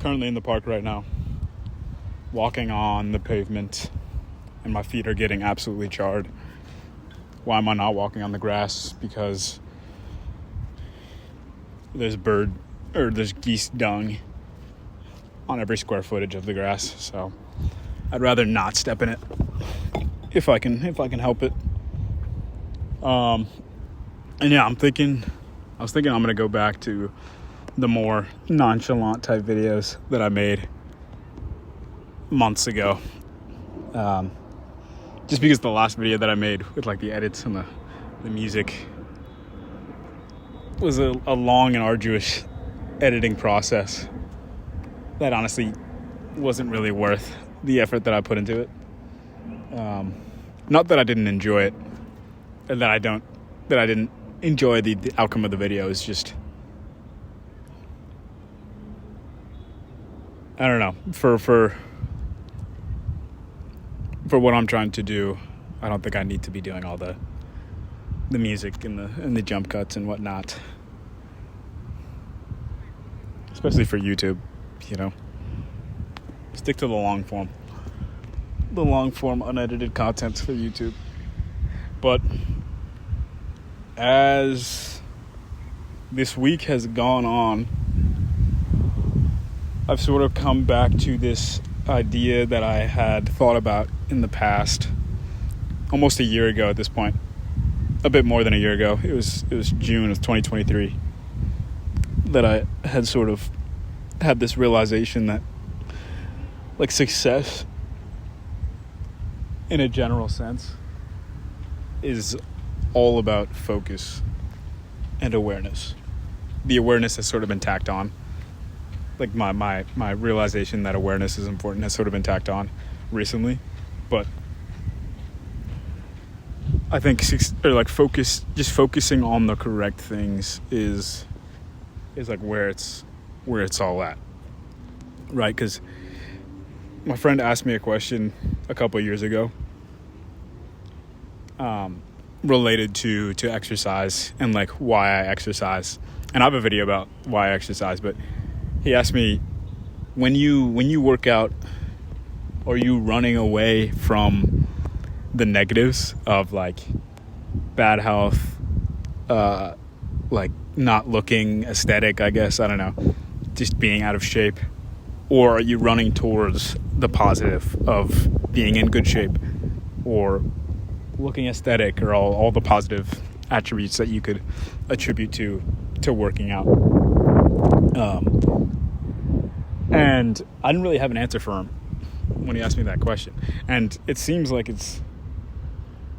currently in the park right now, walking on the pavement, and my feet are getting absolutely charred. Why am I not walking on the grass? Because there's geese dung on every square footage of the grass, so I'd rather not step in it if I can help it. And yeah, I was thinking I'm gonna go back to the more nonchalant type videos that I made months ago. Just because the last video that I made with like the edits and the music was a long and arduous editing process that honestly wasn't really worth the effort that I put into it. Not that I didn't enjoy it, or that I didn't enjoy the outcome of the video. It's just, I don't know, for what I'm trying to do, I don't think I need to be doing all the music and the jump cuts and whatnot. Especially for YouTube, you know. Stick to the long form unedited content for YouTube. But as this week has gone on, I've sort of come back to this idea that I had thought about in the past, almost a year ago at this point, a bit more than a year ago. It was June of 2023 that I had sort of had this realization that, like, success in a general sense is all about focus and awareness. The awareness has sort of been tacked on. Like my realization that awareness is important has sort of been tacked on recently, but I think focusing on the correct things is like where it's all at, right? Because my friend asked me a question a couple of years ago, related to exercise and like why I exercise, and I have a video about why I exercise, but he asked me, when you work out, are you running away from the negatives of like bad health, like not looking aesthetic, I guess, I don't know, just being out of shape, or are you running towards the positive of being in good shape or looking aesthetic, or all the positive attributes that you could attribute to working out? And I didn't really have an answer for him when he asked me that question. And it seems like it's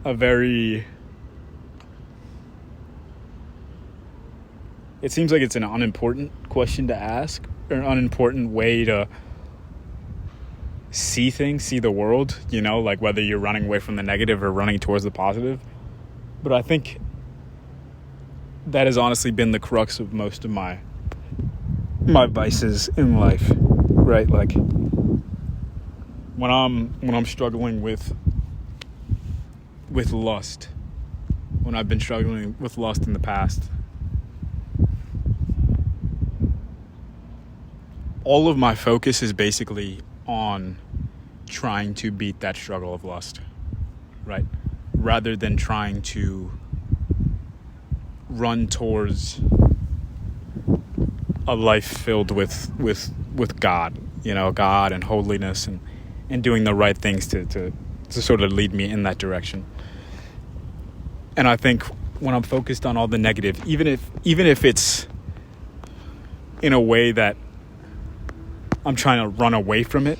an unimportant question to ask, or an unimportant way to see the world, you know, like whether you're running away from the negative or running towards the positive. But I think that has honestly been the crux of most of my vices in life, right? Like when I'm struggling with lust, when I've been struggling with lust in the past, all of my focus is basically on trying to beat that struggle of lust, right? Rather than trying to run towards a life filled with God, you know, God and holiness and doing the right things to sort of lead me in that direction. And I think when I'm focused on all the negative, even if it's in a way that I'm trying to run away from it,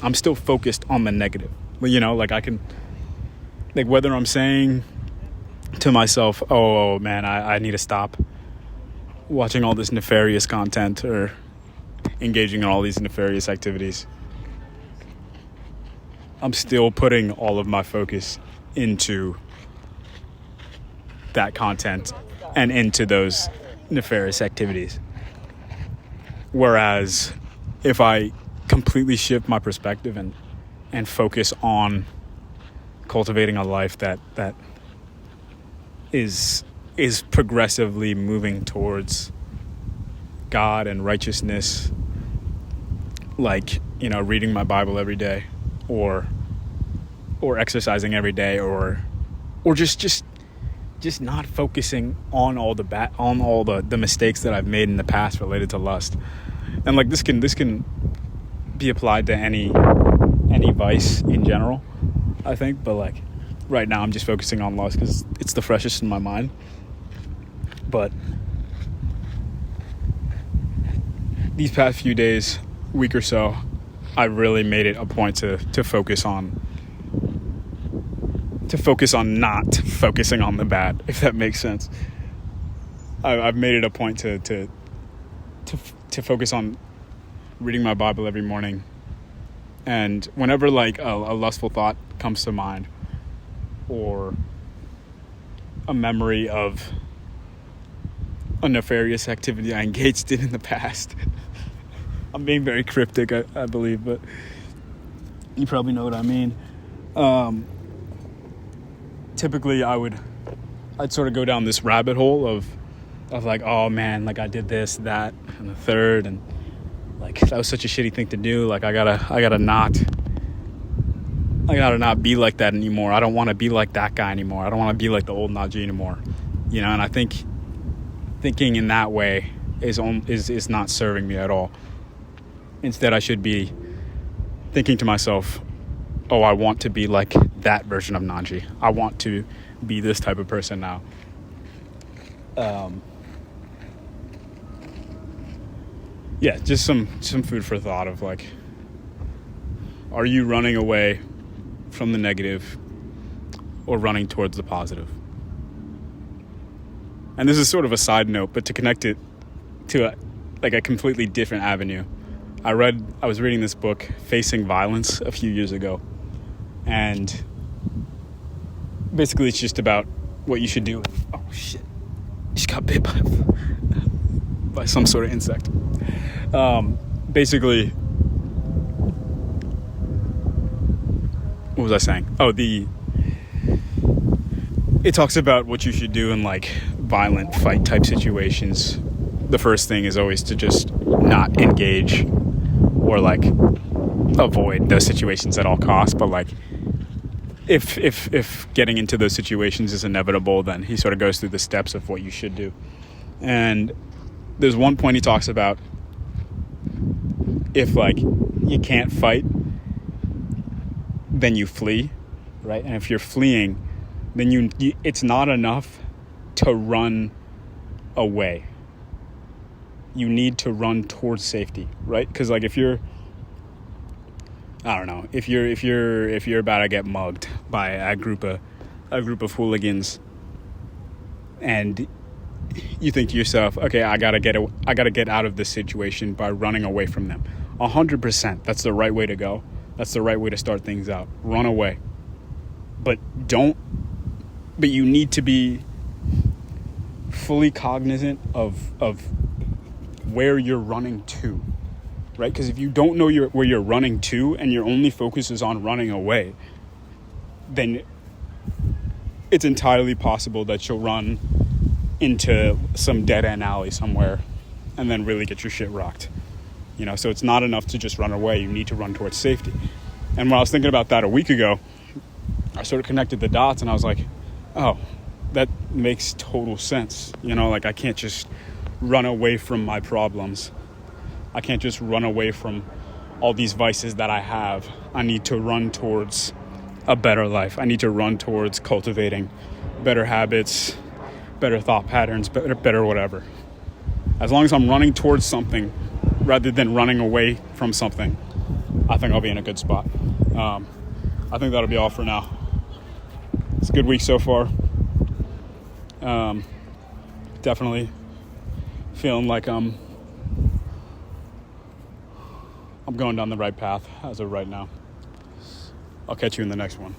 I'm still focused on the negative. You know, like I can, like whether I'm saying to myself, oh man, I need to stop watching all this nefarious content or engaging in all these nefarious activities, I'm still putting all of my focus into that content and into those nefarious activities. Whereas if I completely shift my perspective and focus on cultivating a life that is progressively moving towards God and righteousness like, reading my Bible every day, or exercising every day, or just not focusing on all the mistakes that I've made in the past related to lust. And like this can be applied to any vice in general, I think, but like right now I'm just focusing on lust because it's the freshest in my mind. But these past few days, week or so, I really made it a point to focus on not focusing on the bad, if that makes sense. I've made it a point to focus on reading my Bible every morning, and whenever like a lustful thought comes to mind, or a memory of a nefarious activity I engaged in the past. I'm being very cryptic, I believe, but you probably know what I mean. Typically I'd sort of go down this rabbit hole of like, oh man, like I did this, that, and the third, and like that was such a shitty thing to do. Like I gotta not be like that anymore. I don't want to be like that guy anymore. I don't want to be like the old Najee anymore. And I think thinking in that way is not serving me at all. Instead, I should be thinking to myself, oh, I want to be like that version of Najee. I want to be this type of person now. Yeah, just some food for thought of like, are you running away from the negative or running towards the positive? And this is sort of a side note, but to connect it to a completely different avenue. I was reading this book, Facing Violence, a few years ago. And basically it's just about what you should do. Oh shit. Just got bit by some sort of insect. Basically, what was I saying? Oh, it talks about what you should do in like violent fight type situations. The first thing is always to just not engage or like avoid those situations at all costs. But like if getting into those situations is inevitable, then he sort of goes through the steps of what you should do. And there's one point he talks about, if like you can't fight, then you flee, right? And if you're fleeing, then you it's not enough to run away. You need to run towards safety, right? Because like if you're about to get mugged by a group of hooligans, and you think to yourself, okay, I gotta get out of this situation by running away from them. 100%, that's the right way to go. That's the right way to start things out. Run away, but you need to be fully cognizant of where you're running to, right? Because if you don't know where you're running to and your only focus is on running away, then it's entirely possible that you'll run into some dead-end alley somewhere and then really get your shit rocked. So it's not enough to just run away. You need to run towards safety. And when I was thinking about that a week ago, I sort of connected the dots and I was like, oh, that makes total sense. Like I can't just run away from my problems. I can't just run away from all these vices that I have. I need to run towards a better life. I need to run towards cultivating better habits, better thought patterns, better whatever. As long as I'm running towards something rather than running away from something, I think I'll be in a good spot. I think that'll be all for now. It's a good week so far. Definitely feeling like I'm going down the right path as of right now. I'll catch you in the next one.